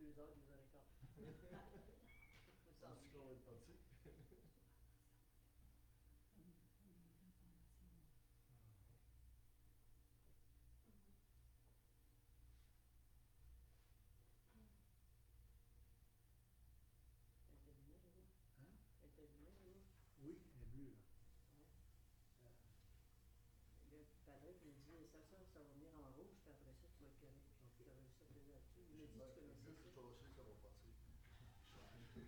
2h, 2h15. Penses-tu qu'on va être parti? Hein? Elle était allumée, là? Oui, elle est bleue, là. Le Patrick me dit, ça va venir en rouge, puis après ça, tu vas être correct. Ok. Tu as réussi à te là-dessus. Il m'a dit que tu connaissais ça. Je sais qu'on va partir.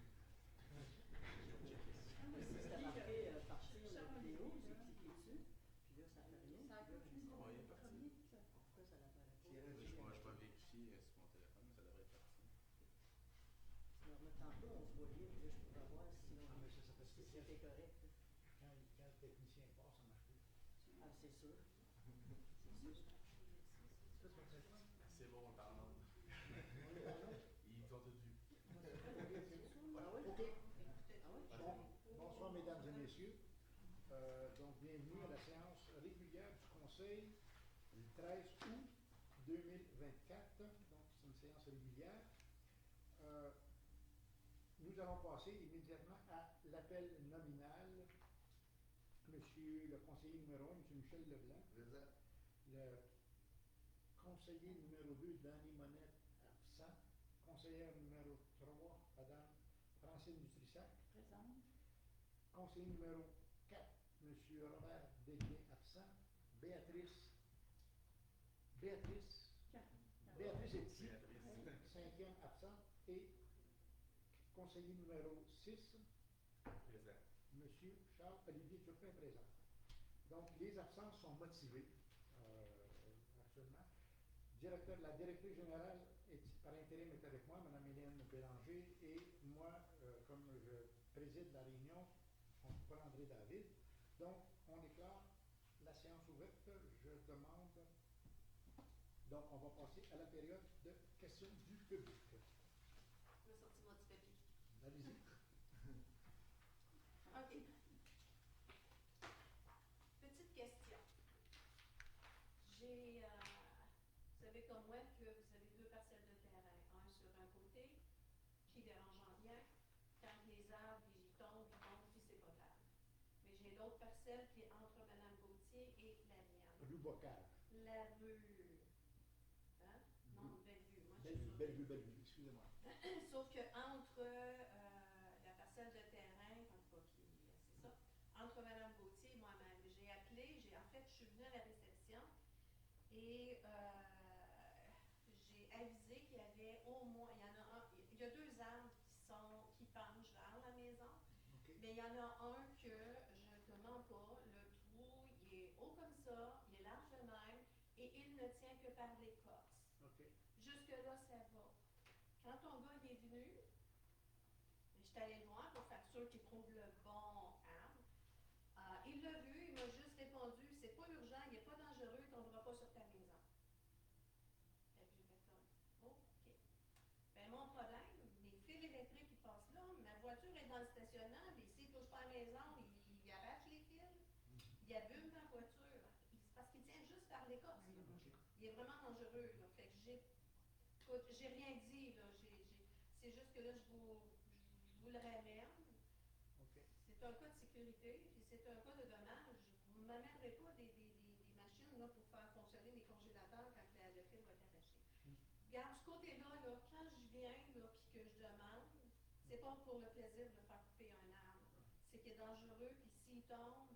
Mais si c'était marqué partir la vidéo, j'ai cliqué dessus, puis là, ça fait rien. Ça a puis là, Oui, il est parti. pourquoi ça n'apparaît pas? Je n'ai pas vérifié sur mon téléphone, mais ça devrait être parti. Alors, mais tantôt, on se voyait, puis là, je pourrais voir si c'était c'était correct. Quand le technicien part, ça marche plus. Ah, c'est sûr. C'est sûr. C'est bon, on t'en Ils t'ont tout vu. Ah oui? OK. Ah oui? Bonsoir, mesdames et messieurs. Donc, bienvenue à la séance régulière du Conseil du 13 août 2024. Donc, c'est une séance régulière. Nous allons passer immédiatement à l'appel nominal. Monsieur le conseiller numéro 1, M. Michel Leblanc. Présent. Le conseiller numéro 2, Danny Monette, absent. Conseillère numéro 3, Mme Francine Dutrissac. Présente. Conseiller numéro 4, M. Robert Desbiens, absent. Béatrice est ici, cinquième absent. Et conseiller numéro 6, Présent. M. Charles-Olivier Turpin présent. Donc, les absences sont motivées actuellement. La directrice générale par intérim est avec moi, Mme Hélène Bélanger, et moi, comme je préside la réunion, Paul-André David. Donc, on déclare la séance ouverte. Je demande. Donc, on va passer à la période de questions du public. Je vais sortir mon petit papier. Allez-y. OK. Petite question. Vous savez comme moi que vous avez 2 parcelles de terrain, un sur un côté, qui dérange en rien. Quand les arbres ils tombent, puis c'est pas grave. Mais j'ai d'autres parcelles qui est entre Mme Gauthier et la mienne. Rue Bocage. La rue. Hein? Non, Bellevue. Moi, Bellevue, excusez-moi. Sauf que entre la parcelle de terrain, c'est ça, entre Mme Gauthier et moi-même, j'ai appelé, en fait, je suis venue à la réception et j'ai avisé qu'il y avait au moins, il y a 2 arbres qui penchent vers la maison, Okay. mais il y en a un que je ne te mens pas, le trou, il est haut comme ça, il est large de même et il ne tient que par l'écorce. Okay. Jusque-là, ça va. Quand ton gars est venu, je suis allée le voir pour faire sûr qu'il trouve le bon arbre. Il l'a vu, il m'a juste répondu, c'est pas urgent, il n'est pas dangereux, il ne tombera pas sur ta maison. Et puis j'ai fait comme, oh, OK. Ben mon problème, les fils électriques qui passent là, ma voiture est dans le stationnement, puis s'il ne touche pas à la maison, il arrache les fils, il abîme ma voiture. C'est parce qu'il tient juste par l'écorce. Okay. Il est vraiment dangereux. Là. Fait que j'ai rien dit. Là. C'est juste que là, je vous le ramène. Okay. C'est un cas de sécurité, puis c'est un cas de dommage. Vous ne m'amènerez pas des machines là, pour faire fonctionner les congélateurs quand le fil va être arraché. Regarde, ce côté-là, là, quand je viens et que je demande, c'est pas pour le plaisir de faire couper un arbre. C'est qu'il est dangereux, puis s'il tombe,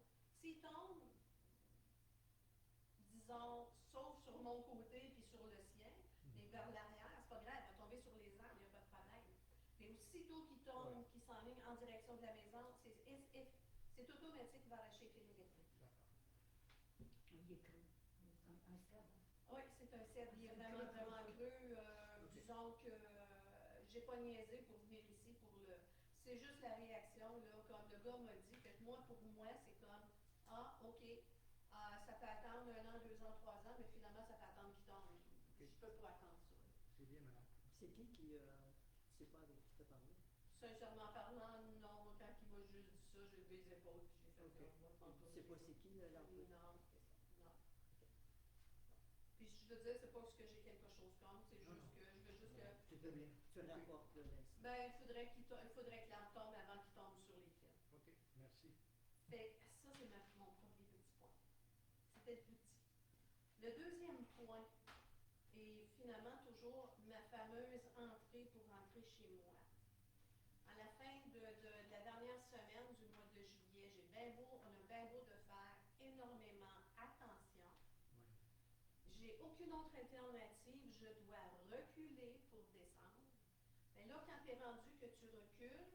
disons, sauf sur mon côté puis sur le sien, mais vers l'arrière, c'est pas grave, il va tomber sur les arbres, il n'y a pas de problème. Mais aussitôt qu'il tombe, qu'il s'enligne en direction de la maison, c'est automatique qu'il va arracher les fils électriques. D'accord. Il est creux. Un cèdre. Oui, c'est un cèdre, il est vraiment creux. Disons que j'ai pas niaisé pour venir ici pour le. C'est juste la réaction, là, comme le gars m'a dit, que moi, pour moi, c'est comme ah, OK. Ça peut attendre 1 an, 2 ans, 3 ans, mais finalement, ça peut attendre qu'il tombe. Okay. Je peux pas attendre ça. C'est bien, madame. C'est qui sait pas avec qui t'a parlé? Sincèrement parlant, non. Quand il m'a juste dit ça, j'ai levé les épaules et j'ai fait Okay. C'est pas c'est qui l'employé? Non, c'est ça. Non. Puis je veux dire, c'est pas parce que j'ai quelque chose contre, c'est juste que je veux juste que C'est très bien. tu Ok. rapportes de l'instant. Ben, il faudrait que l'arbre tombe avant qu'il tombe sur les fils. OK, merci. Fait que ça, c'est mon premier petit point. C'était le petit. Le deuxième point est finalement toujours ma fameuse entrée pour rentrer chez moi. À la fin de la dernière semaine du mois de juillet, on a bien beau de faire énormément attention. Oui. J'ai aucune autre alternative, je dois reculer pour descendre. Mais là, quand tu es rendu que tu recules,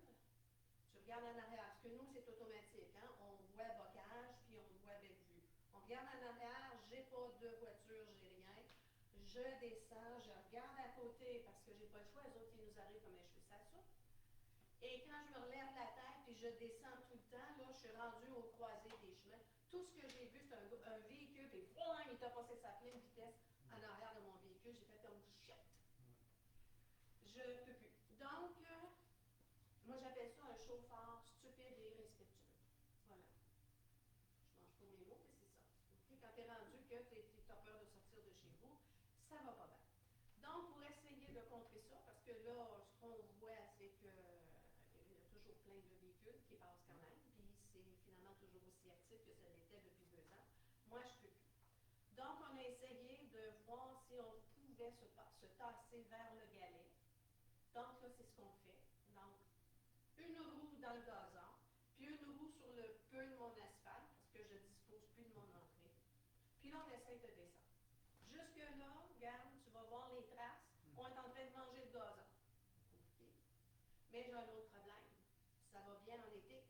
tu regardes en arrière, parce que nous, c'est automatique, hein? On voit bocage, puis on voit belle vue. On regarde en arrière, j'ai pas de voiture, j'ai rien. Je descends, je regarde à côté, parce que j'ai pas le choix, les autres, ils nous arrivent comme un cheveu ça. Et quand je me relève la tête, puis je descends tout le temps, là, je suis rendue au croisé des chemins. Tout ce que j'ai vu, c'est un véhicule, puis voilà, il t'a passé sa pleine vitesse en arrière de mon véhicule. J'ai fait comme shit. Je peux plus. Donc, moi, j'appelle ça un chauffeur stupide et irrespectueux. Voilà. Je mange pas mes mots, mais c'est ça. Okay? Quand tu es rendu que tu as peur de sortir de chez vous, ça va pas bien. Donc, pour essayer de contrer ça, parce que là, ce qu'on voit, c'est que il y a toujours plein de véhicules qui passent quand même, puis c'est finalement toujours aussi actif que ça l'était depuis 2 ans. Moi, je peux plus. Donc, on a essayé de voir si on pouvait se tasser vers le galet. Donc, là, c'est ce qu'on fait. Donc, une roue dans le gazon, puis une roue sur le peu de mon asphalte, parce que je dispose plus de mon entrée. Puis là, on essaie de descendre. Jusque-là, regarde, tu vas voir les traces, on est en train de manger le gazon. Okay. Mais j'ai un autre problème. Ça va bien en été,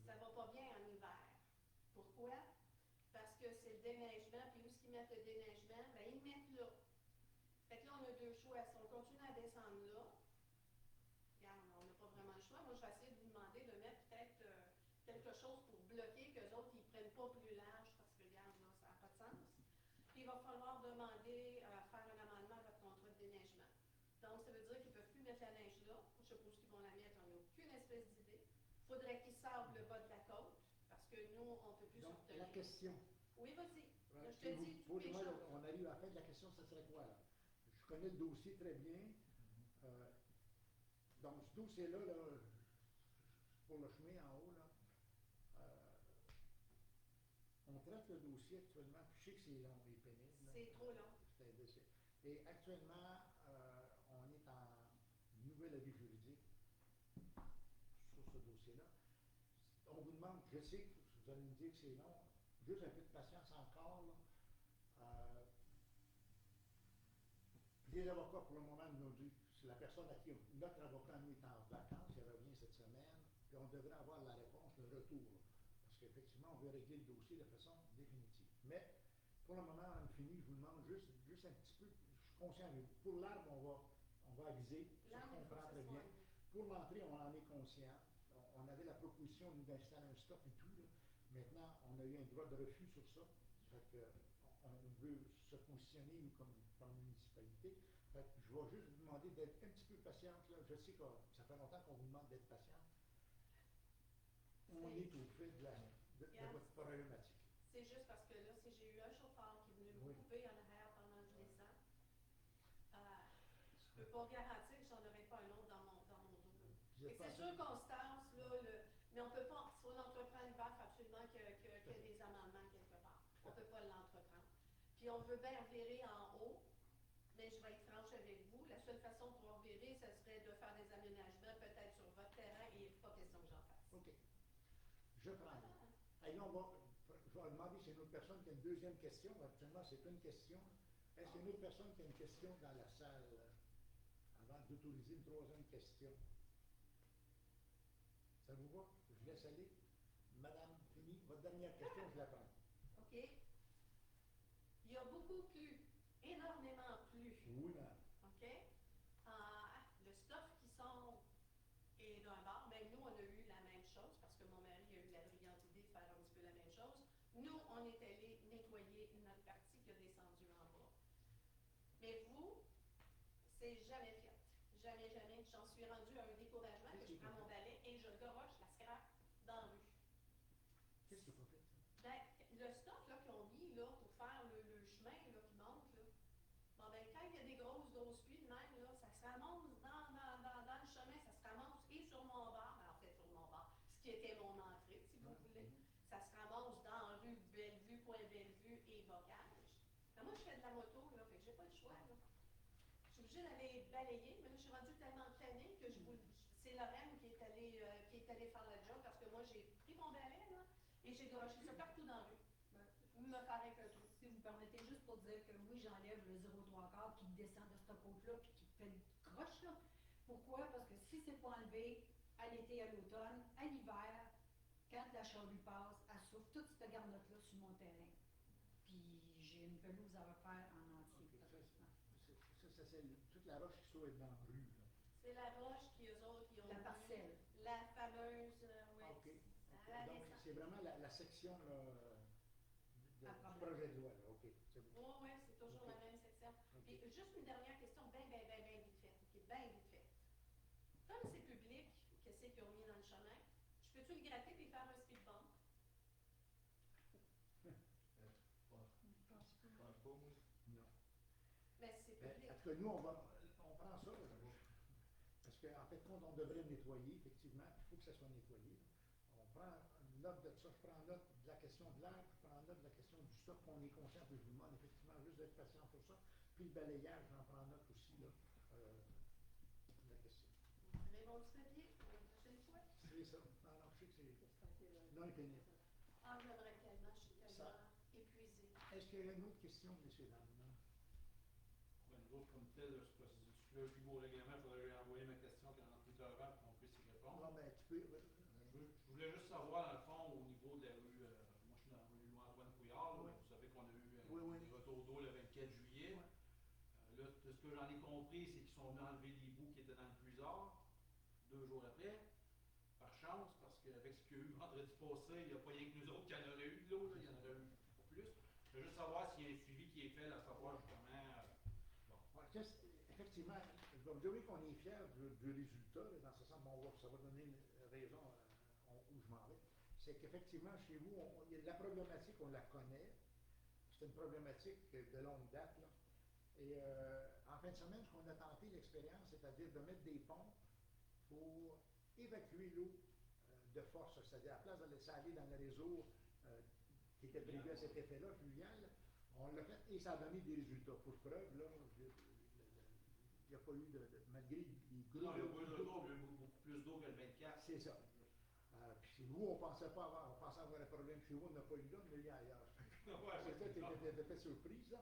ça va pas bien en hiver. Pourquoi? Parce que c'est le déneigement, puis où est-ce qu'ils mettent le déneigement? Ben, ils le mettent là. Fait que là, on a 2 choix. Si on continue à descendre là, regarde, on n'a pas vraiment le choix. Moi, je vais essayer de vous demander de mettre peut-être quelque chose pour bloquer qu'eux autres, ils ne prennent pas plus large, parce que, regarde, là, ça n'a pas de sens. Puis, il va falloir demander à faire un amendement à votre contrat de déneigement. Donc, ça veut dire qu'ils ne peuvent plus mettre la neige là. Je suppose qu'ils vont la mettre, on n'a aucune espèce d'idée. Il faudrait qu'ils sablent le bas de la côte, parce que nous, on ne peut plus Donc, sortir. la question. Oui, vas-y. Ouais, Je te dis toutes les moi, choses. on arrive à la fin de la question, ça serait quoi, là? Je connais le dossier très bien. Donc, ce dossier-là, là, pour le chemin en haut, là, on traite le dossier actuellement, puis je sais que c'est long et pénible. C'est trop long. C'est un dossier. Et actuellement, on est en nouvel avis juridique sur ce dossier-là. On vous demande, je sais que vous allez me dire que c'est long, juste un peu de patience encore, là. Les avocats, pour le moment, nous disent, c'est la personne à qui notre avocat, nous, est en vacances, il revient cette semaine, puis on devrait avoir la réponse, le retour, là, parce qu'effectivement, on veut régler le dossier de façon définitive. Mais, pour le moment, on a fini, je vous demande juste un petit peu, je suis conscient, mais pour l'arbre, on va aviser, ça je comprends très bien. Pour l'entrée, on en est conscient. On avait la proposition, nous, d'installer un stop et tout, là. Maintenant, on a eu un droit de refus sur ça, fait que on veut se positionner, nous, comme municipalité. Fait que je vais juste vous demander d'être un petit peu patiente, là. Je sais que ça fait longtemps qu'on vous demande d'être patiente. On est au fait de votre problématique. C'est juste parce que là, si j'ai eu un chauffeur qui est venu me couper en arrière pendant que je descends, je ne peux pas garantir que j'en aurai pas un autre dans mon dos. Et c'est sûr qu'on se tasse, là, mais on ne peut pas, si on entreprend le BAF, absolument qu'il y ait des amendements quelque part. On ne peut pas l'entreprendre. Puis on veut bien revirer en haut, mais je vais être franche avec vous. La seule façon pour revirer, ce serait de faire des aménagements peut-être sur votre terrain et il n'est pas question que j'en fasse. OK. Je prends. Allez, je vais demander si une autre personne qui a une deuxième question. Actuellement, c'est une question. Est-ce qu'il y a une autre personne qui a une question dans la salle avant d'autoriser une troisième question? Ça vous va? Je laisse aller. Madame, fini. Votre dernière question, je la prends. OK. Il y a beaucoup plu, énormément plu. Oui, madame. OK? Le stuff qui sort est d'un bord. Même nous, on a eu la même chose parce que mon mari a eu la brillante idée de faire un petit peu la même chose. Nous, on est allé nettoyer notre partie qui a descendu en bas. Mais vous, c'est jamais fait. Jamais, jamais. J'en suis rendue à un découragement que je prends mon balai et je garoche la scrap dans la rue. Qu'est-ce qu'il faut faire? Ben, le stock là, qu'ils ont mis là, pour faire le chemin là, qui monte, là, bon, ben, quand il y a des grosses pluies de même, là, ça se ramasse obligée d'aller balayer, mais là, je suis rendue tellement tannée que c'est Lorraine qui est allée faire le job parce que moi, j'ai pris mon balai, là, et j'ai garoché ça partout dans la rue. Me faire avec un trou. Si vous permettez, juste pour dire que oui, j'enlève le 0,3 qui descend de cette côte-là puis qui fait une croche, là. Pourquoi? Parce que si c'est pas enlevé à l'été, à l'automne, à l'hiver, quand la charrue passe, elle souffle toute cette garnotte-là sur mon terrain. Puis j'ai une pelouse à refaire en entier, Ok, pratiquement. c'est toute la roche qui soit dans la rue. Là. C'est la roche qui, eux autres, qui ont La eu parcelle. la fameuse, Ah, ok. à la Donc, descente. c'est vraiment la section là, À du problème. projet de loi. Là. OK, c'est bon. Oui, c'est toujours Ok. la même section. Ok. Puis juste une dernière question, bien vite faite. OK, bien vite faite. Comme c'est public, qu'est-ce qu'ils ont mis dans le chemin? Je peux-tu le gratter et faire un speed bump? Je pense pas, moi. Non. Mais c'est Ben, public. en tout cas, nous, on prend ça. Parce qu'en fait, quand on devrait le nettoyer, effectivement, il faut que ça soit nettoyé. On prend note de ça. Je prends note de la question de l'air, je prends note de la question du stock, qu'on est conscient que je vous demande, effectivement, juste d'être patient pour ça. Puis le balayage, j'en prends note aussi, là, de la question. Mais mon petit papier, pour la prochaine fois. C'est ça. Non, non, je sais que c'est non pénible. Ah, j'aimerais tellement, je suis tellement Ça. épuisée. Est-ce qu'il y a une autre question, messieurs, dames? Ben, nous autres, comme tel, ce processus-là, puis au règlement, il faudrait lui envoyer ma question pendant plus d'heures avant pour qu'on puisse y répondre. Non, ben, tu peux. Je voulais juste savoir, dans le fond, au niveau de la rue, moi je suis dans la rue Louis-Antoine Couillard, là, Oui. vous savez qu'on a eu Oui, oui. des retours d'eau le 24 juillet. Là, de ce que j'en ai compris, c'est qu'ils sont venus enlever les bouts qui étaient dans le puisard 2 jours après. Par chance, parce qu'avec ce qu'il y a eu vendredi passé, il n'y a pas rien que nous autres qui en aurait eu de l'eau, il y en aurait eu plus. Je veux juste savoir s'il y a un suivi qui est fait, à savoir justement. Ouais, effectivement, je dois vous dire qu'on est fiers du résultat, là, dans ce sens, bon, ça va donner une raison où je m'en vais. C'est qu'effectivement, chez vous, la problématique, on la connaît. C'est une problématique de longue date. Là. Et en fin de semaine, ce qu'on a tenté l'expérience, c'est-à-dire de mettre des pompes pour évacuer l'eau de force, c'est-à-dire à la place de laisser aller dans le réseau qui était prévu à cet effet-là, fluvial, on l'a fait et ça a donné des résultats. Pour preuve, là, il n'y a pas eu malgré les gros. Non, il y a pas eu de retour, il y a eu beaucoup plus d'eau que le 24. C'est ça. Puis chez vous, on pensait pas avoir, on pensait avoir un problème chez vous, on n'a pas eu là, mais il y a ailleurs. C'était d'effet surprise, là.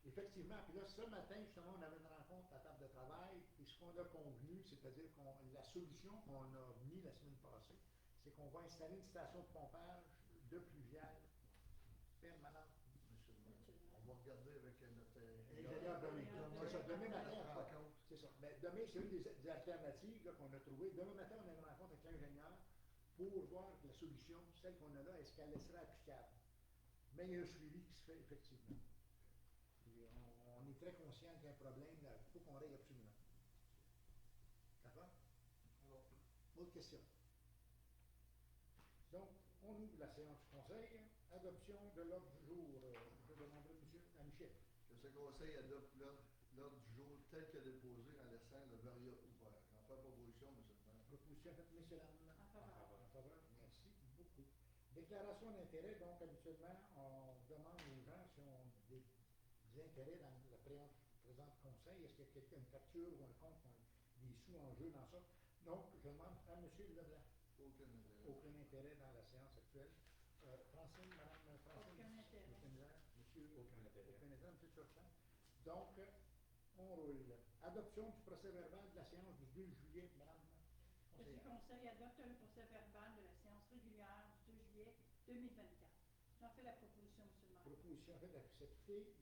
Effectivement, puis là, ce matin, justement, on avait une rencontre à table de travail, et ce qu'on a convenu, c'est-à-dire la solution qu'on a mis la semaine passée, c'est qu'on va installer une station de pompage de pluvial permanente. Monsieur le maire, on va regarder avec notre Ingénieur demain. C'est ça, demain matin, rencontre. c'est ça. Mais demain, c'est une des alternatives là, qu'on a trouvées. Demain matin, on a une rencontre avec l'ingénieur pour voir la solution, celle qu'on a là, est-ce qu'elle sera applicable. Mais il y a un suivi qui se fait effectivement. Et on est très conscient qu'il y a un problème, il faut qu'on règle absolument. D'accord? Autre question. Donc, on ouvre la séance du conseil. Adoption de l'ordre du jour. Je demanderai à Michel. Que ce conseil adopte l'ordre du jour tel que déposé en laissant le variant ouvert. En faire proposition, monsieur le maire. Proposition faite, M. Lam. En faveur. En faveur. Merci beaucoup. Déclaration d'intérêt, donc habituellement, on demande aux gens si on ont des intérêts dans le présent conseil. Est-ce qu'il y a quelqu'un, une facture ou un compte, des sous en jeu dans ça? Donc, je demande à M. Leblanc. Aucun intérêt dans la séance actuelle. Francine, Madame Francine. Aucun intérêt. Monsieur, Aucun intérêt. Aucun intérêt, M. Turchin. Donc, on roule. Adoption du procès verbal de la séance du 2 juillet, Madame Petit conseillère. conseil adopte le procès verbal de la séance régulière du 2 juillet 2024. J'en fais la proposition, monsieur le maire. Proposition faite acceptée.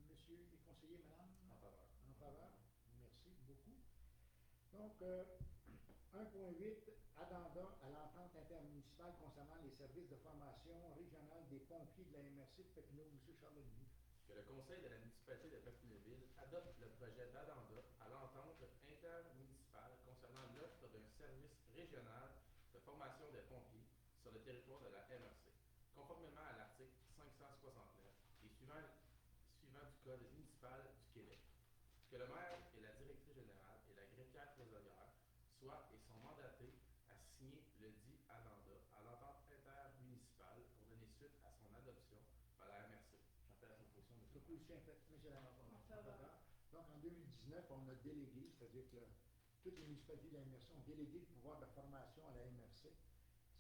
Monsieur les conseillers, Madame? En faveur. En faveur. Merci beaucoup. Donc, 1.8, addendum à l'entente intermunicipale concernant les services de formation régionale des pompiers de la MRC de Papineau. M. Charles-Olivier. Que le conseil de la municipalité de Papineauville adopte le projet d'addendum à l'entente intermunicipale concernant l'offre d'un service régional de formation des pompiers sur le territoire de la MRC, conformément à l'article 569 et suivant du Code municipal du Québec. Que le maire et la directrice générale et la greffière trésorière soient et sont mandatés à signer le dit addendum à l'entente intermunicipale pour donner suite à son adoption par la MRC. J'en fais la proposition, monsieur le maire. Proposition faite. M. Lamont. En faveur. Donc, en 2019, on a délégué, c'est-à-dire que toutes les municipalités de la MRC ont délégué le pouvoir de formation à la MRC.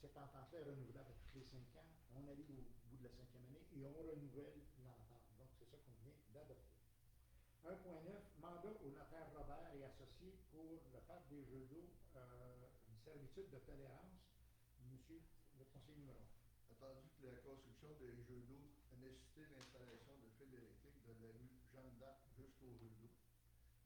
Cette entente-là est renouvelable à tous les 5 ans. On arrive au bout de la 5e année et on renouvelle l'entente. Donc, c'est ça qu'on vient d'adopter. 1.9, mandat au notaire Robert et associé pour le parc des Jeux d'eau, une servitude de tolérance. Monsieur le conseiller numéro 1. Attendu que la construction des jeux d'eau a nécessité l'installation de fils électriques de la rue Jeanne d'Arc jusqu'aux jeux d'eau.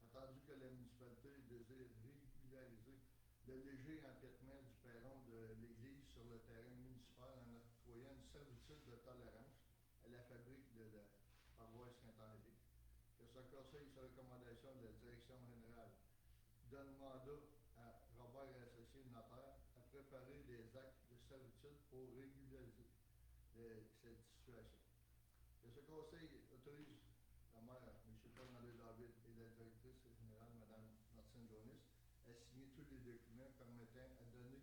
Attendu que la municipalité désire régulariser le léger empiètement du perron de l'église sur le terrain municipal en octroyant une servitude de tolérance à la fabrique de la paroisse Saint-Henri. Que ce conseil, sur recommandation de la direction générale, donne mandat à Robert et associé notaire à préparer des actes de servitude pour régulariser cette situation. Que ce conseil autorise la maire, M. Paul-André David, et la directrice générale, Mme Martine Jonis, à signer tous les documents permettant à donner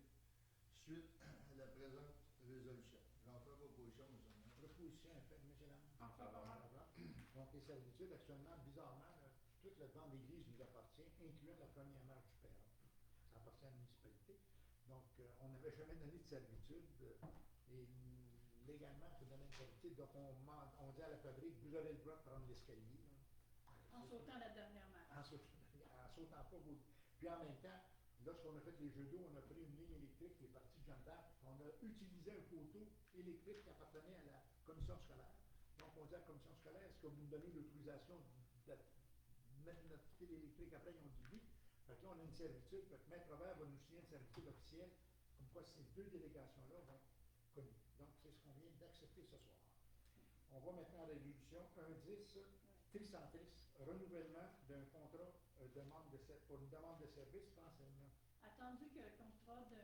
suite à la présente résolution. J'en fais proposition, M. le maire. Proposition est faite, M. Lam. En faveur. Donc, les servitudes, actuellement, bizarrement, toute la bande d'église nous appartient, incluant la première marche du Perron. Ça appartient à la municipalité. Donc, on n'avait jamais donné de servitude. Et légalement, il faut donner une servitude. Donc, on dit à la fabrique, vous avez le droit de prendre l'escalier. En sautant la dernière marche. En sautant pas. Puis en même temps, lorsqu'on a fait les jeux d'eau, on a pris une ligne électrique qui est partie de Jeanne d'Arc. On a utilisé un poteau électrique qui appartenait à la commission scolaire. Donc, on dit à la commission scolaire, est-ce que vous me donnez l'autorisation de mettre notre fil électrique après? Ils ont dit oui. Fait que là, on a une servitude. Fait que Maître Robert va nous signer une servitude officielle, comme quoi ces deux délégations-là vont connues. Donc, c'est ce qu'on vient d'accepter ce soir. On va maintenant à la résolution 1.10, Tricentris, renouvellement d'un contrat pour une demande de service d'enseignement. Attendu que le contrat de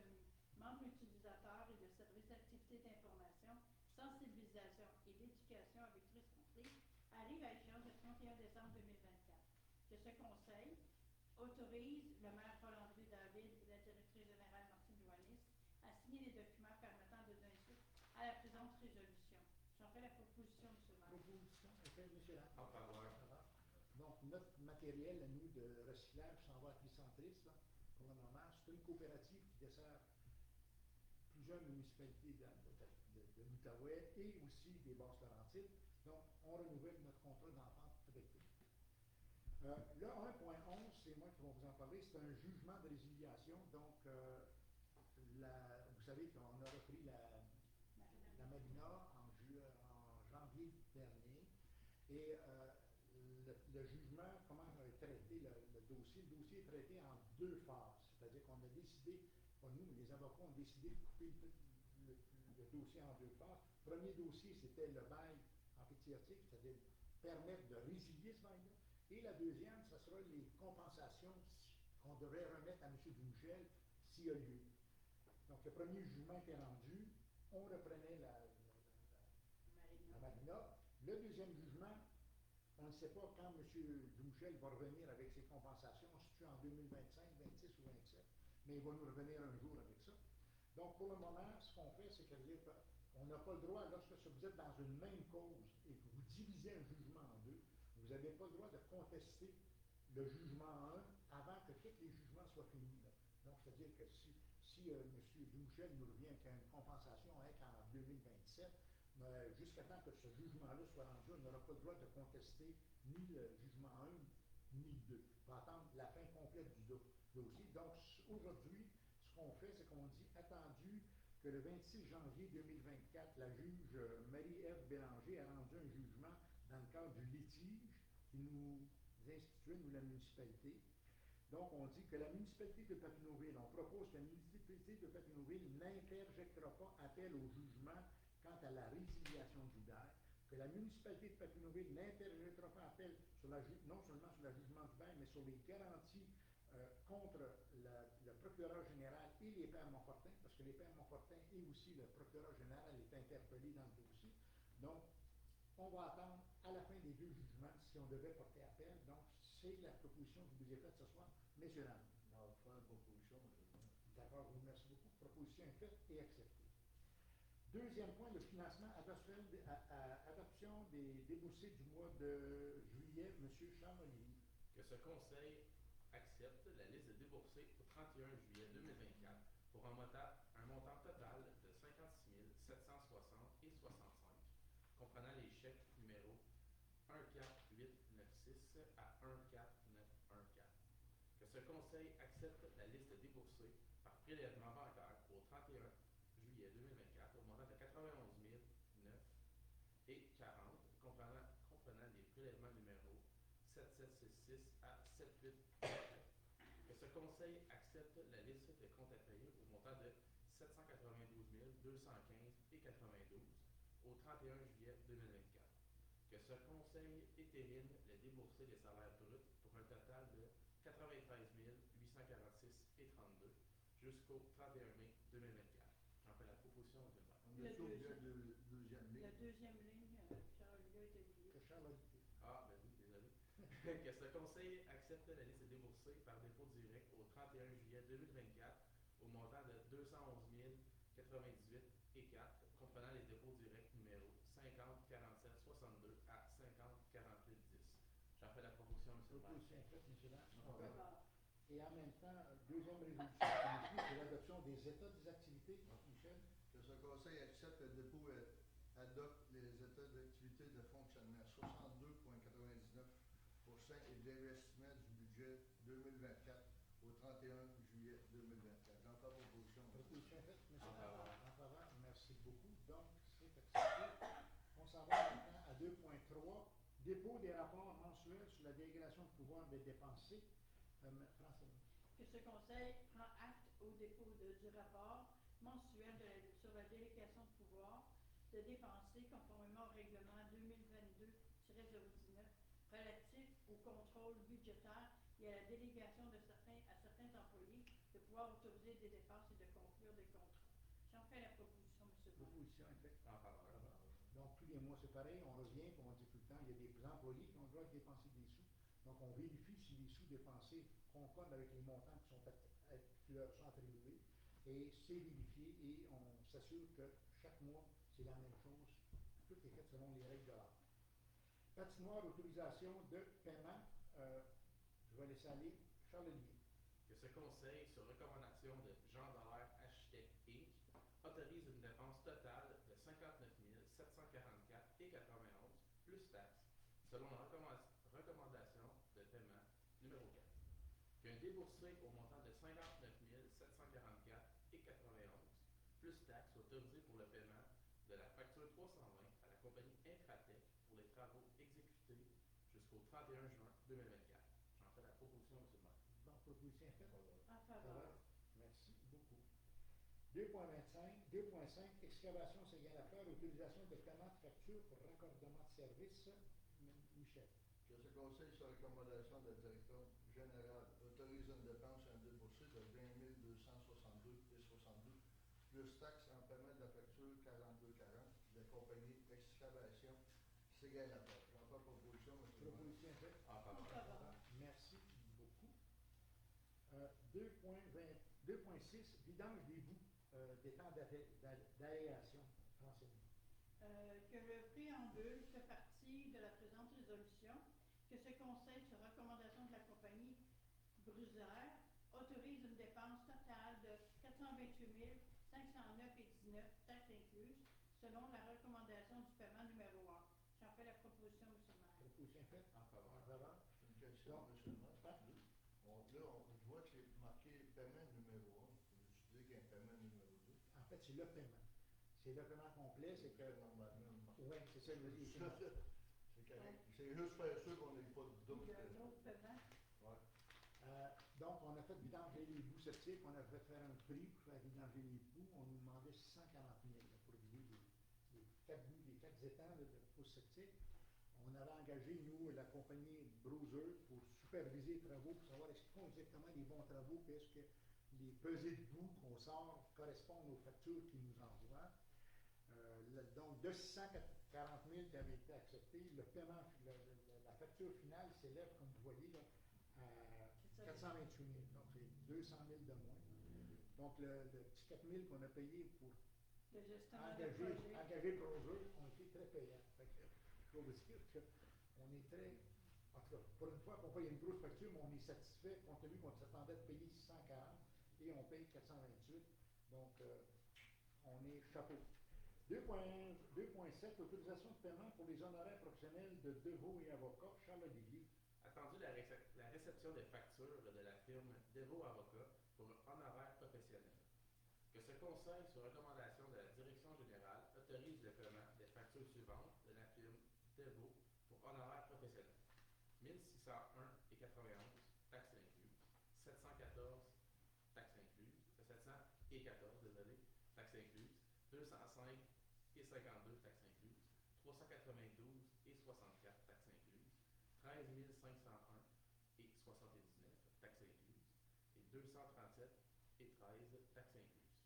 membre utilisateur et de service d'activité d'information, sensibilisation et d'éducation avec Tricentris arrive à échéance le 31 décembre 2024. Que ce conseil autorise le maire Paul-André David et la directrice générale Martine Joannis à signer les documents permettant de donner suite à la présente résolution. J'en fais la proposition, M. le maire. Proposition, M. Lam. En faveur. Donc, notre matériel, à nous, de recyclage s'en va à Tricentris, là, pour le moment. C'est une coopérative qui dessert plusieurs municipalités de l'Outaouais et aussi des Basses-Laurentides. Donc, on renouvelle notre contrat d'entente avec eux. Le 1.11, c'est moi qui vais vous en parler, c'est un jugement de résiliation. Donc, vous savez qu'on a repris la Marina en janvier dernier. Et le jugement, comment on a traité le dossier? Le dossier est traité en deux phases. C'est-à-dire qu'on a décidé, pas nous, mais les avocats ont décidé de couper le dossier en deux phases. Le premier dossier, c'était le bail emphytéotique, c'est-à-dire permettre de résilier ce bail-là. Et la deuxième, ce sera les compensations qu'on devrait remettre à M. Dumichel s'il y a lieu. Donc, le premier jugement était rendu, on reprenait la Marina. Le deuxième jugement, on ne sait pas quand M. Dumichel va revenir avec ses compensations, si c'est en 2025, 26 ou 27, mais il va nous revenir un jour avec ça. Donc, pour le moment, ce qu'on fait, c'est qu'on n'a pas le droit, lorsque vous êtes dans une même cause et que vous divisez un jugement en deux, vous n'avez pas le droit de contester le jugement 1 avant que tous les jugements soient finis. Là. Donc, c'est-à-dire que si M. Dumichel nous revient avec une compensation en 2027, jusqu'à temps que ce jugement-là soit rendu, on n'aura pas le droit de contester ni le jugement 1 ni le 2. On va attendre la fin complète du dossier. Donc, aujourd'hui, ce qu'on fait, c'est qu'on dit attendu que le 26 janvier 2024, la juge Marie-Ève Bélanger a rendu un jugement dans le cadre du litige qui nous instituait, nous, la municipalité. Donc, on dit que la municipalité de Papineauville, on propose que la municipalité de Papineauville n'interjectera pas appel au jugement quant à la résiliation du bail, que la municipalité de Papineauville n'interjectera pas appel non seulement sur le jugement du bail, mais sur les garanties contre le procureur général et les pairs Montfortin, parce que les pairs Montfortin et aussi le procureur général est interpellé dans le dossier. Donc, on va attendre à la fin des deux jugements si on devait porter appel. Donc, c'est la proposition que je vous ai faite ce soir. Messieurs, dames. On va faire une proposition, M. le maire. D'accord, je vous remercie beaucoup. Proposition est faite et acceptée. Deuxième point, le financement, adoption des déboursés du mois de juillet, M. Charles-Olivier. que ce conseil accepte la liste de déboursés au 31 juillet 2024 pour un montant total de 56 760 et 65, comprenant les chèques numéro 14896 à 14914. Que ce conseil accepte la liste de déboursés par prélèvement bancaire au 31 juillet 2024 au montant de 91 009 et 40, comprenant les prélèvements numéro 7766 à 78. Que ce conseil accepte la liste des comptes à payer au montant de 792 215 et 92 au 31 juillet 2024. Que ce conseil étérine les déboursés des salaires bruts pour un total de 93 846 et 32 jusqu'au 31 mai 2024. J'en fais la proposition, M. le maire. On Le a oublié deuxième. la deuxième ligne. La deuxième ligne, Charles a été oublié. Que Charles a dit. Ah, ben oui, désolé. Que ce conseil accepte la liste déboursée par dépôt direct au 31 juillet 2024 au montant de 211 098 et 4, comprenant les dépôts directs numéro 50 47 62 à 50 48 10. J'en fais la proposition, M. le maire. Proposition faite, M. Lance. En faveur. Et en même temps, deuxième résolution, c'est l'adoption des états des activités. Michel? Que ce conseil accepte le dépôt et adopte les états d'activité de fonctionnement 62,99% et d'investissement du budget 2024 au 31 juillet 2024. J'en fais proposition. Proposition faite, M. En faveur. En faveur. Merci beaucoup. Donc, c'est accepté. On s'en va maintenant à 2.3. Dépôt des rapports mensuels sur la délégation de pouvoir des dépensés. François. Que ce conseil prend acte au dépôt du rapport mensuel sur la délégation de pouvoir de dépenser conformément au règlement 2022-019 relatif au contrôle budgétaire et à la délégation à certains employés de pouvoir autoriser des dépenses et de conclure des contrats. J'en fais la proposition, M. le maire. Proposition est faite. En faveur. Donc, tous les mois, c'est pareil. On revient, comme on dit tout le temps, il y a des employés qui ont le droit de dépenser des sous. Donc, on vérifie si les sous dépensés concordent avec les montants qui leur sont attribués. Et c'est vérifié et on s'assure que chaque mois, c'est la même chose. Tout est fait selon les règles de l'art. Patinoire, autorisation de paiement. Je vais laisser aller Charles-Olivier. Que ce conseil, sur recommandation de Jean Dallaire Architecte Inc., autorise une dépense totale de 59 744 et 91 plus taxes, selon la recommandation de paiement numéro 4. Qu'un déboursé au montant de 59 744 et 91 plus taxes autorisé pour le paiement de la facture 320 à la compagnie Infratech pour les travaux exécutés jusqu'au 31 juin 2024. J'en fais la proposition, M. le maire. Donc, proposition est faite. En faveur. Merci beaucoup. 2.5, excavation, c'est égal à faire, autorisation de paiement de facture pour raccordement de service. Michel. Que ce conseil, sur recommandation de la direction générale, autorise une dépense et un déboursé de 20 262 et 72, plus taxes en paiement de la facture 4240 de la compagnie Excavation Ségal-Laport. J'en fais proposition, M. le maire. Proposition faite. En faveur. Merci beaucoup. 2.6, vidange des boues des temps d'aération. François. Que le préambule fait partie de la présente résolution, que ce conseil, sur recommandation de la compagnie Brusaire, autorise une dépense totale de 428 509 et 19, taxes incluses, selon la recommandation du paiement numéro 1. J'en fais la proposition, M. le maire. Proposition faite. En faveur. En faveur. Une question, Donc, M. le maire. Je vois que c'est marqué paiement numéro 1. Je dis qu'il y a un paiement numéro 2. En fait, c'est le paiement. C'est le paiement complet, c'est que. Normalement, Oui, c'est ça, le c'est correct. C'est juste faire sûr qu'on n'ait pas de doute. Il y a un autre paiement. Ouais. Donc, on a fait vidanger les boues septiques, on a fait faire un prix pour faire vidanger les boues. On nous demandait 640 000 pour vider les 4 bouts, les 4 étangs de fosse septique. On avait engagé, nous, la compagnie Brusaire pour superviser les travaux, pour savoir est-ce qu'ils font exactement les bons travaux, puis est-ce que les pesées de boue qu'on sort correspondent aux factures qu'ils nous envoient. Donc, de 640 000 qui avaient été acceptés, le paiement, la facture finale s'élève, comme vous voyez, là, à 428 000. Donc, c'est 200 000 de moins. Donc, le petit 4 000 qu'on a payé pour Le gestionnaire de engager Brusaire ont été très payants. Fait que, je dois vous dire qu'on est très En tout cas, pour une fois qu'on paye une grosse facture, mais on est satisfait compte tenu qu'on s'attendait de payer 640 et on paye 428. Donc, on est chapeau. 2.7, autorisation de paiement pour les honoraires professionnels de Deveau et avocats, Charles Olivier. Attendu la réception des factures de la firme Deveau Avocat pour honoraires professionnels. Que ce conseil, sur recommandation de la direction générale, autorise le paiement des factures suivantes de la firme Deveau pour honoraires professionnels. 1601 et 91, taxes incluses. 714, taxes incluses. 714, désolé, taxes incluses. 205 et 52, taxes incluses. 392 et 64, taxes incluses. 13 501 et 79, taxes incluses. Et 237 et 13, taxes incluses.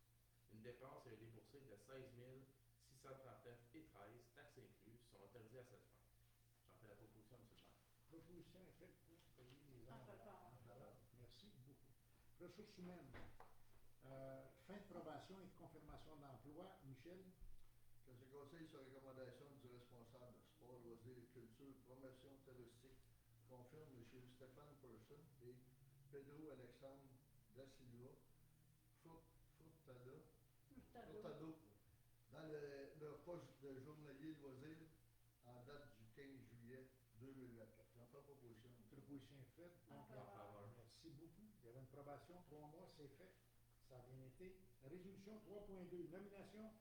Une dépense et un déboursé de 16 639 et 13, taxes incluses, sont autorisés à cette fin. J'en fais la proposition, M. le maire. Proposition est faite pour payer les En honoraires. faveur. Merci beaucoup. Ressources humaines. Fin de probation et de confirmation d'emploi. Michel. Que ce conseil, sur recommandation du responsable de sport, loisirs et culture, promotion touristique, confirme M. Stéphane Person et Pedro Alexandre da Silva Furtado dans leur poste de journalier loisirs en date du 15 juillet 2024. J'en fais proposition. Proposition est faite. En Donc, faveur. merci beaucoup. Il y avait une probation, 3 mois, c'est fait. Ça a bien été. Résolution 3.2, nomination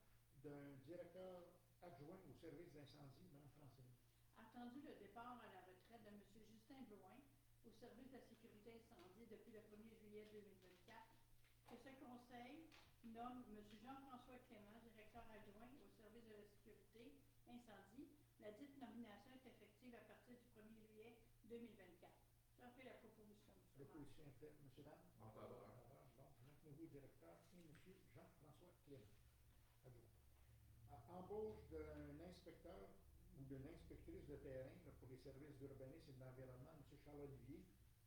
d'un directeur adjoint au service d'incendie, Mme Francine. Attendu le départ à la retraite de M. Justin Blouin au service de la sécurité incendie depuis le 1er juillet 2024, que ce conseil nomme M. Jean-François Clément, directeur adjoint au service de la sécurité incendie. La dite nomination est effective à partir du 1er juillet 2024. J'en fais la proposition, M. le maire. Proposition est faite. M. Dame. En faveur. Donc, Jean Nouveau, directeur, et M. Jean-François Clément, adjoint. Embauche d'un inspecteur ou d'une inspectrice de terrain là, pour les services d'urbanisme et de l'environnement, M. Charles Olivier.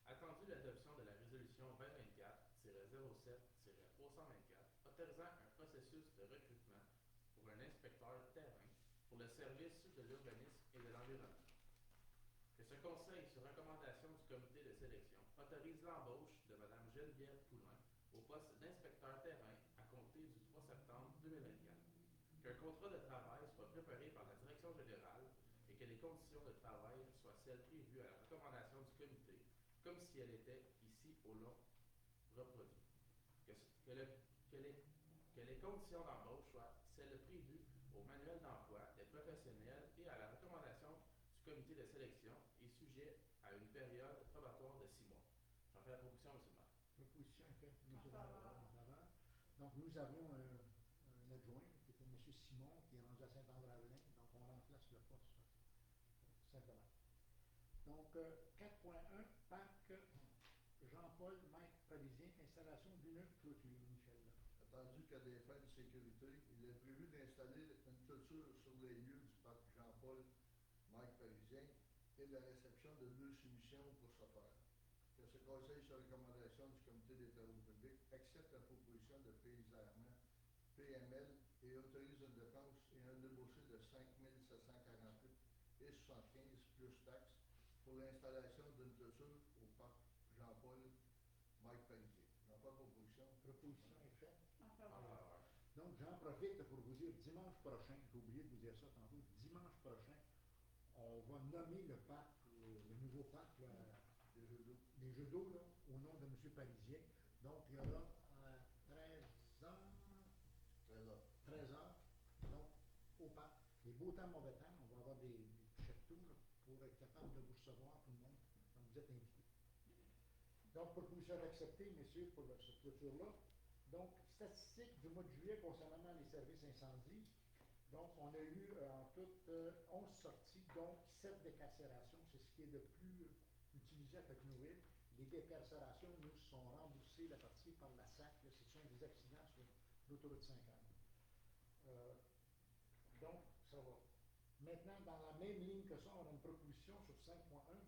Attendu l'adoption de la résolution 2024-07-324 autorisant un processus de recrutement pour un inspecteur terrain pour le service de l'urbanisme et de l'environnement. Que ce conseil, sur recommandation du comité de sélection, autorise l'embauche de Mme Geneviève Poulain au poste d'inspecteur terrain à compter du 3 septembre 2024. Qu'un contrat de travail soit préparé par la direction générale et que les conditions de travail soient celles prévues à la recommandation du comité, comme si elle était ici au long reproduit. Que les conditions d'embauche soient celles prévues au manuel d'emploi des professionnels et à la recommandation du comité de sélection et sujet à une période probatoire de 6 mois. J'en fais la proposition, M. le maire. Proposition est faite. M. En faveur. Donc, nous avions un adjoint qui était M. Simon, qui est rendu à Saint-André-Avelin. Donc, on remplace le poste, simplement. Donc, 4.1, parc Jean-Paul, maître parisien, installation d'une clôture, Michel. Attendu qu'à des fins de sécurité, il est prévu d'installer une clôture sur les lieux du parc Jean-Paul, maître parisien, et la réception de 2 soumissions pour ce faire. Que ce conseil, sur recommandation du comité des travaux publics, accepte la proposition de paysarment PML et autorise une dépense et un déboursé de 5 748 et 75 plus taxes pour l'installation d'une clôture au parc Jean-Paul, maître parisien. J'en fais proposition. Proposition est faite. En En faveur. faveur. Donc, j'en profite pour vous dire, dimanche prochain, j'ai oublié de vous dire ça tantôt, dimanche prochain, on va nommer le parc, le nouveau parc, là, les jeux d'eau, là, au nom de M. Parisien. Donc, il y aura 13 heures, donc, au parc. Les beaux temps, mauvais temps, on va avoir des cheptous là, pour être capable de vous recevoir, tout le monde. Donc, vous êtes invités. Donc, proposition acceptée, messieurs, pour cette clôture-là. Donc, statistiques du mois de juillet concernant les services incendies. Donc, on a eu en tout 11 sorties, donc 7 décarcérations. C'est ce qui est le plus utilisé à Tocqueville. Les décarcérations nous sont remboursées la partie par la SAC. Ce sont des accidents sur l'autoroute 50. Donc, ça va. Maintenant, dans la même ligne que ça, on a une proposition sur 5.1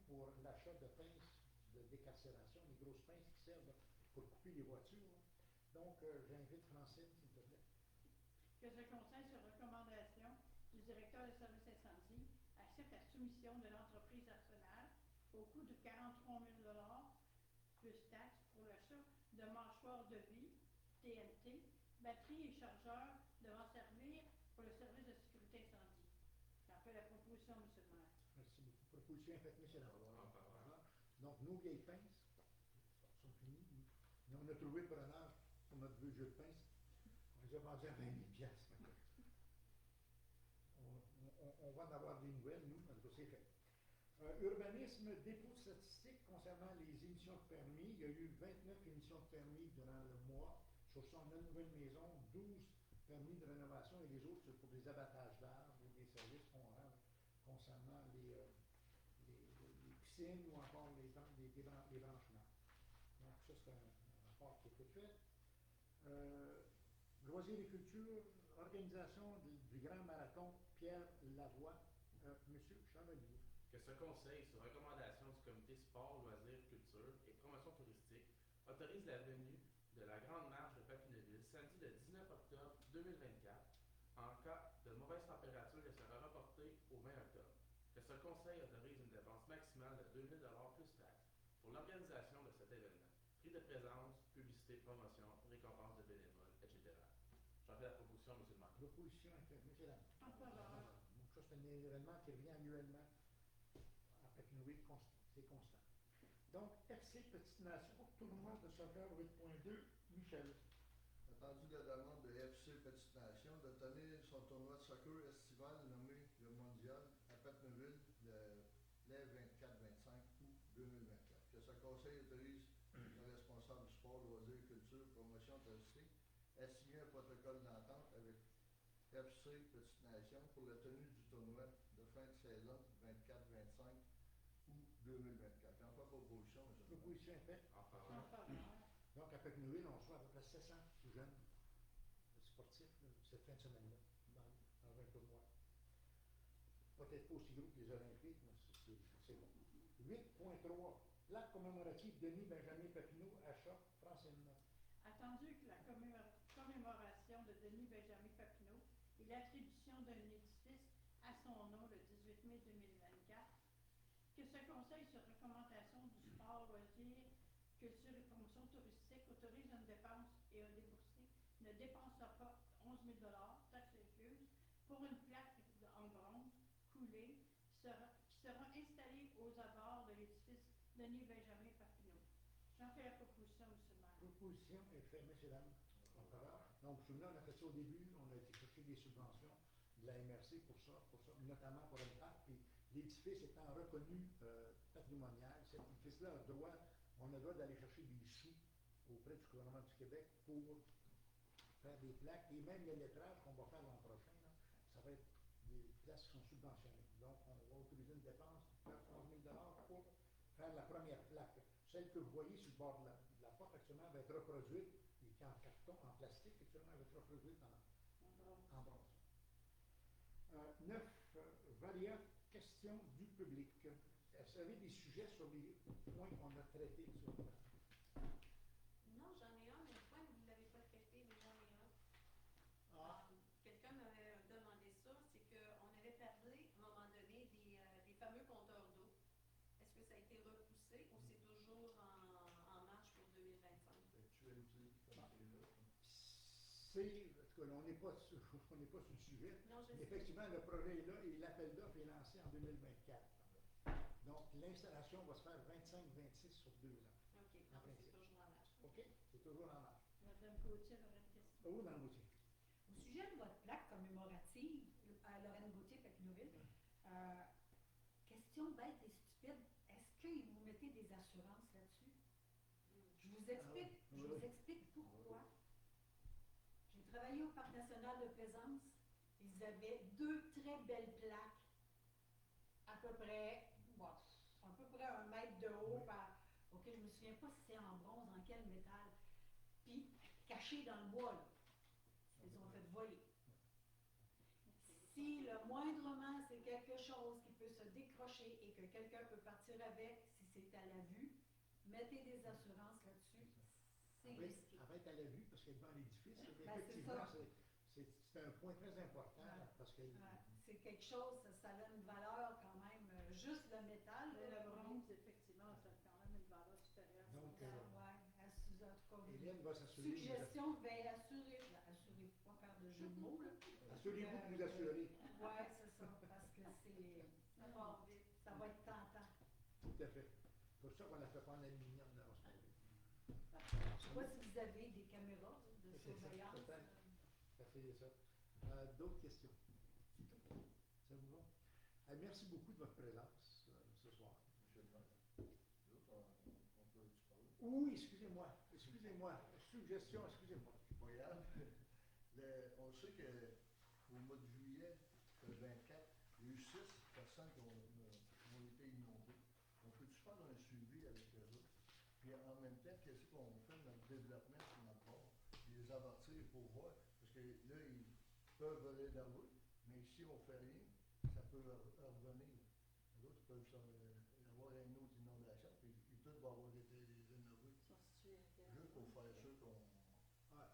pour l'achat de pinces de décarcération, les grosses pinces qui servent pour couper les voitures. Donc, j'invite Francine, s'il te plaît. Que ce conseil, sur recommandation du directeur de service incendie, accepte la soumission de l'entreprise Arsenal au coût de 43 000 plus taxes pour l'achat de mâchoires de vie, TNT, batteries et chargeurs devant servir pour le service de sécurité incendie. J'en fais la proposition, M. le maire. Merci beaucoup. Proposition est faite, M. Lavoie. En faveur. Donc, nos vieilles pinces sont finies. Mais on a trouvé pour honneur pour notre vieux jeu de pinces. On les a vendus à 20 000 piastres. On va en avoir des nouvelles, nous, en tout cas, c'est fait. Urbanisme, dépôt de statistiques concernant les émissions de permis. Il y a eu 29 émissions de permis durant le mois. Sur 109 nouvelles maisons, 12 permis de rénovation et les autres, c'est pour des abattages d'arbres ou des services qu'on rend concernant les piscines ou encore les branchements. Donc, ça, c'est un rapport qui est tout fait. Loisirs et culture, organisation du Grand Marathon Pierre Lavoie. Monsieur Chevalier. Que ce conseil, sur recommandation du comité sport, loisirs, culture et promotion touristique, autorise la venue de la Grande Marche de Papineauville samedi le 19 octobre 2024. En cas de mauvaise température, elle sera reportée au 20 octobre. Que ce conseil autorise une dépense maximale de 2 000 plus taxes pour l'organisation de cet événement. Prix de présence, publicité, promotion, récompense de bénévoles, etc. J'en fais la proposition, M. le maire. Proposition est faite, M. Lavoie. En faveur. Donc, ça, c'est un événement qui revient annuellement à Papineauville, c'est constant. Donc, FC Petite Nation, tournoi de soccer 8.2, Michel. Attendu la demande de FC Petite Nation de tenir son tournoi de soccer estival nommé le Mondial à Papineauville les 24-25 août 2024. Que ce conseil autorise le responsable du sport, loisirs, culture, promotion touristique à signer un protocole d'entente avec FC Petite Nation pour la tenue du tournoi de fin de saison 24-25 août 2024. J'en fais proposition, M. le maire. Proposition est faite. En En faveur. faveur. Donc, à Papineauville, on reçoit à peu près 700 jeunes sportifs là, cette fin de semaine-là, dans un tournoi. Peut-être pas aussi gros que les Olympiques, mais c'est bon. 8.3, plaque commémorative Denis Benjamin Papineau, achat, Francine. Attendu que la commémoration de Denis Benjamin Papineau et l'attribution d'un édifice à son nom le 18 mai 2024, que ce conseil sur recommandation du sport, loisirs, culture et promotion touristique autorise une dépense et un déboursé ne dépensera pas 11 000 taxes incluses, pour une plaque en bronze coulée qui sera installée aux abords de l'édifice Denis Benjamin Papineau. J'en fais la proposition, M. le maire. Proposition est faite, M. Dames. Donc, vous vous souvenez, on a fait ça au début, on a été chercher des subventions de la MRC pour ça, notamment pour le parc. Puis l'édifice étant reconnu patrimonial, cet édifice-là on a le droit d'aller chercher des sous auprès du gouvernement du Québec pour faire des plaques. Et même les lettrages qu'on va faire l'an prochain, là, ça va être des places qui sont subventionnées. Donc, on va autoriser une dépense de 11 000 pour faire la première plaque. Celle que vous voyez sur le bord de la porte actuellement va être reproduite, il est en carton, en plastique, actuellement, elle va être reproduite en bronze. 9. Varia, question du public. Est-ce que vous avez des sujets sur les points qu'on a traités sur le Non, j'en ai un, mais le point, vous ne l'avez pas traité, mais j'en ai un. Ah. Quelqu'un m'avait demandé ça, c'est qu'on avait parlé à un moment donné des fameux compteurs d'eau. Est-ce que ça a été repoussé ou c'est toujours en marche pour 2025? Actualité du comité-là. En tout cas, on n'est pas sur le sujet. Non, je Mais sais. effectivement, le projet est là et l'appel d'offres est lancé en 2024. Donc, l'installation va se faire 25-26 sur 2 ans. OK, En donc c'est principe. toujours en marche. OK? C'est toujours en marche. Mme Gauthier aurait une question. Oh, dans le boutier. Au sujet de votre plaque commémorative à Lorraine Gauthier, Papineauville, question bête et stupide, est-ce que vous mettez des assurances là-dessus? Je vous explique pourquoi. J'ai travaillé au Parc national de Plaisance. Ils avaient 2 très belles plaques, à peu près 1 mètre de haut, ok, je ne me souviens pas si c'est en bronze, en quel métal, puis cachées dans le bois, là. Ils ont fait voler. Si le moindrement c'est quelque chose qui peut se décrocher et que quelqu'un peut partir avec, si c'est à la vue, mettez des assurances là-dessus. C'est risqué. Elle va être à la vue parce qu'elle est devant l'édifice. Ben, Effectivement, c'est c'est un point très important parce que c'est quelque chose, ça a une valeur quand même juste le métal. Mais là, le bronze, effectivement, ça a quand même une valeur supérieure. Donc, Ouais, en tout cas, Hélène va s'assurer. suggestion, ben assurez, pas faire de jeu de mots, là. Assurez-vous de vous assurer. Ouais, c'est ça, parce que Ça part vite. ça va être tentant. Tout à fait. C'est pour ça qu'on la fait pas en aluminium dans ce moment. Je sais pas si vous avez des caméras de C'est ça, surveillance. peut-être. Ça fait ça. D'autres questions? Ça vous va? Merci beaucoup de votre présence ce soir. Monsieur le maire, l'autre, on peut-tu parler? Oui, excusez-moi. Suggestion, excusez-moi. Pas grave. On sait qu'au mois de juillet 24, il y a eu 6 personnes qui ont été inondées. On peut-tu faire un suivi avec eux autres? Puis en même temps, qu'est-ce qu'on fait dans le développement sur notre bord? Les avertir pour voir. Parce que là, ils peuvent aller dans l'eau, mais si on ne fait rien, ça peut revenir. L'autre, ils peuvent avoir une autre inondation, puis tout va avoir été rénové. Ils sont situés à quel Juste pour faire sûr qu'on Ah,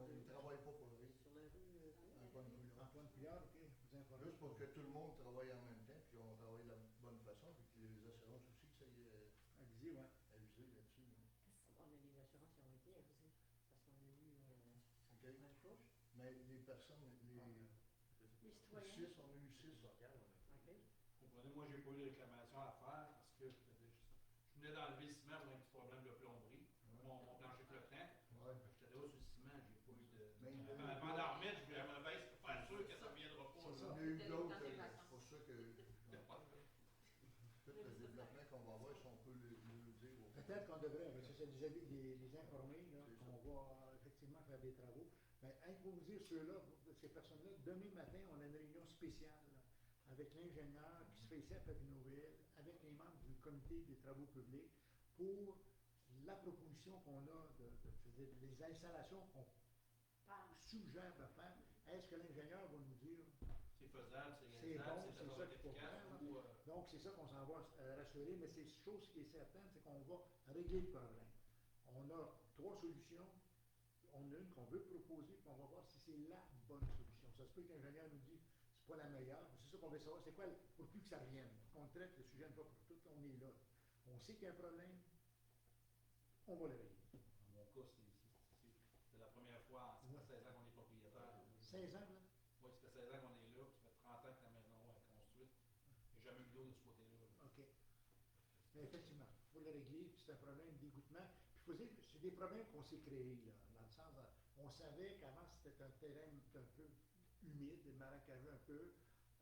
ne travaille pas pour rien. Sur la rue Antoine Couillard. Antoine Couillard, OK, vous informez. Juste pour que tout le monde travaille en même temps, puis on travaille de la bonne façon, puis que les assurances aussi, que ça y est Avisé, ouais. avisé là-dessus. Là. On a les assurances qui ont été avisées. Parce qu'on a eu OK? un couche. Mais les personnes, Les citoyens. 6, on a eu 6. OK. Comprenez, moi, j'ai pas eu de réclamation à faire parce que je venais d'enlever le ciment pour un petit problème de plomberie. Mon plancher flottant. Ouais. J'étais là sur le ciment, j'ai pas eu de. Mais Avant d'en remettre, je voulais me baisse pour faire sûr que ça ne reviendra pas. On Ça. a eu d'autres, Dans tes c'est vacances. pour ça que tout le développement qu'on va avoir, si on peut le dire aux Peut-être qu'on devrait, parce que c'est déjà les informer, là, C'est ça. qu'on va effectivement faire des travaux. Mais pour vous dire ceux-là, ces personnes-là, demain matin, on a une réunion spéciale là, avec l'ingénieur qui se fait ici à Papineauville, avec les membres du comité des travaux publics, pour la proposition qu'on a des installations qu'on suggère de faire. Est-ce que l'ingénieur va nous dire C'est faisable, c'est c'est réalisable, bon, c'est c'est ça ça va être qu'il faut efficace faire, ou. donc, c'est ça qu'on s'en va rassurer, mais c'est chose qui est certaine, c'est qu'on va régler le problème. On a 3 solutions. On a une qu'on veut proposer, puis on va voir si c'est la bonne solution. Ça se peut que l'ingénieur nous dise c'est pas la meilleure, mais c'est ça qu'on veut savoir, c'est quoi, pour plus que ça revienne, qu'on traite le sujet une fois pour toutes, on est là. On sait qu'il y a un problème, on va le régler. Dans mon cas, c'est la première fois, ça fait 16 ans qu'on est propriétaire. 16 ans, là? Oui, ça fait 16 ans qu'on est là, puis ça fait 30 ans que la maison est construite. J'ai jamais eu d'eau de ce côté-là. OK. Mais effectivement, il faut le régler, puis c'est un problème d'égouttement. Puis il faut dire que c'est des problèmes qu'on s'est créés, là, dans le sens, on savait qu'avant c'était un terrain un peu humide, marécageux un peu.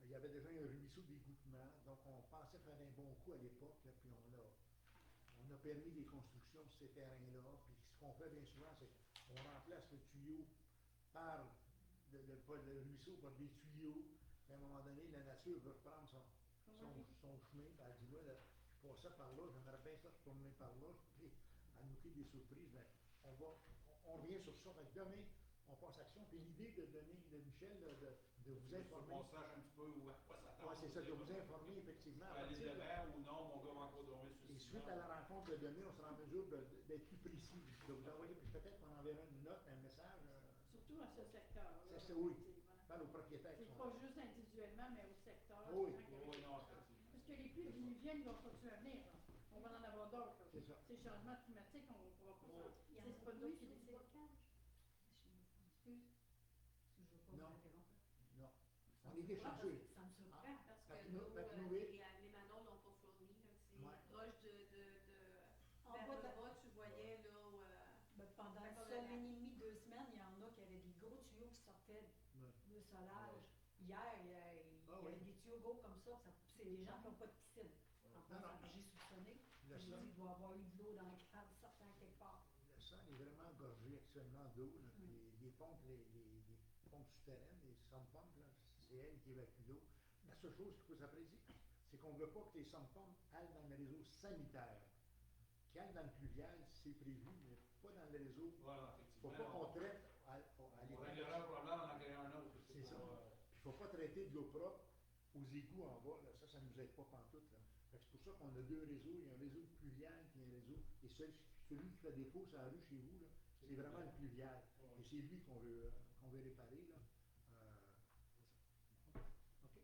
Il y avait déjà un ruisseau d'égouttement, donc on pensait faire un bon coup à l'époque, là, puis on a permis des constructions sur ces terrains-là. Puis ce qu'on fait bien souvent, c'est qu'on remplace le tuyau par le ruisseau par des tuyaux. Puis à un moment donné, la nature veut reprendre son chemin. Puis elle dit, moi, je passais par là, j'aimerais bien ça se promener par là. Puis elle nous fait des surprises. Mais on revient sur ça. Fait que demain, on passe à l'action. Puis l'idée de Michel, de vous informer. On sache un petit peu où à quoi s'attendre. Oui, c'est ça, de vous informer effectivement. à Aller partir de de- l'air ou non, mon gars va encore dormir sur le Et ciment. suite à la rencontre de demain, on sera en mesure d'être plus précis, de vous envoyer, peut-être qu'on enverra une note, un message. Surtout dans ce secteur-là. C'est oui. effectivement. Parle aux propriétaires qui C'est sont pas là. juste individuellement, mais au secteur. Oui. vraiment, Oui, non, Parce effectivement. que les pluies diluviennes vont continuer à venir. Là. On va en avoir d'autres. C'est ça. Ces changements climatiques, on ne pourra pas. Il y en C'est a pas nous qui sur le décidons. blocage. Excuse. Je veux pas Non. vous interrompre. Non. On est des chanceux. Ça me surprend. Parce Fait que que nous- nous, fait que nous, oui. les Manon l'ont pas fourni. là. C'est Ouais. proche de En vers bas le de- bas, tu voyais là. Ben, pendant Fait une qu'on a semaine et demie, 2 semaines, il y en a qui avaient des gros tuyaux qui sortaient Ouais. de solage. Hier, il y avait oui. des tuyaux gros comme ça. C'est les gens qui n'ont pas de piscine. En Non, passant, non. j'ai soupçonné. Le J'ai sol, dit, il doit y avoir eu de l'eau dans le cave sortant quelque part. le sol est vraiment gorgé actuellement d'eau. Là, puis les pompes, les pompes souterraines, les pompes, là, c'est elles qui évacuent l'eau. La seule chose qu'il faut s'apprécier, c'est qu'on ne veut pas que les pompes aillent dans le réseau sanitaire. Qui aillent dans le pluvial, c'est prévu, mais pas dans le réseau. Voilà, Il ne faut effectivement. pas qu'on traite à On l'état. réglera un problème, on en crée un autre. C'est ça. pas, Puis il ne faut pas traiter de l'eau propre aux égouts en bas. Là. Ça ne nous aide pas pantoute. Là. Fait que c'est pour ça qu'on a 2 réseaux. Il y a un réseau pluvial puis un réseau. Et celui qui fait défaut sur la rue chez vous, là, c'est vraiment le pluvial. Et c'est lui qu'on veut réparer. Là. OK.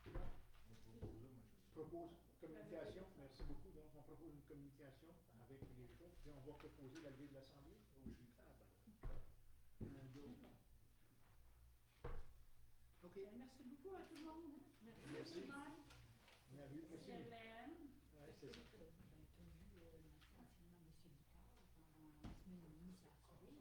On peut poser, moi, je propose communication, merci beaucoup. Donc, on propose une communication avec les choses, puis on va proposer la levée de l'Assemblée aussi. Ah, ben, OK. Merci beaucoup à tout le monde. Merci. Bonne. Merci. Hélène. Ouais, c'est ça. Anciennement, M. Bicard, pendant la semaine et demie, ça a duré.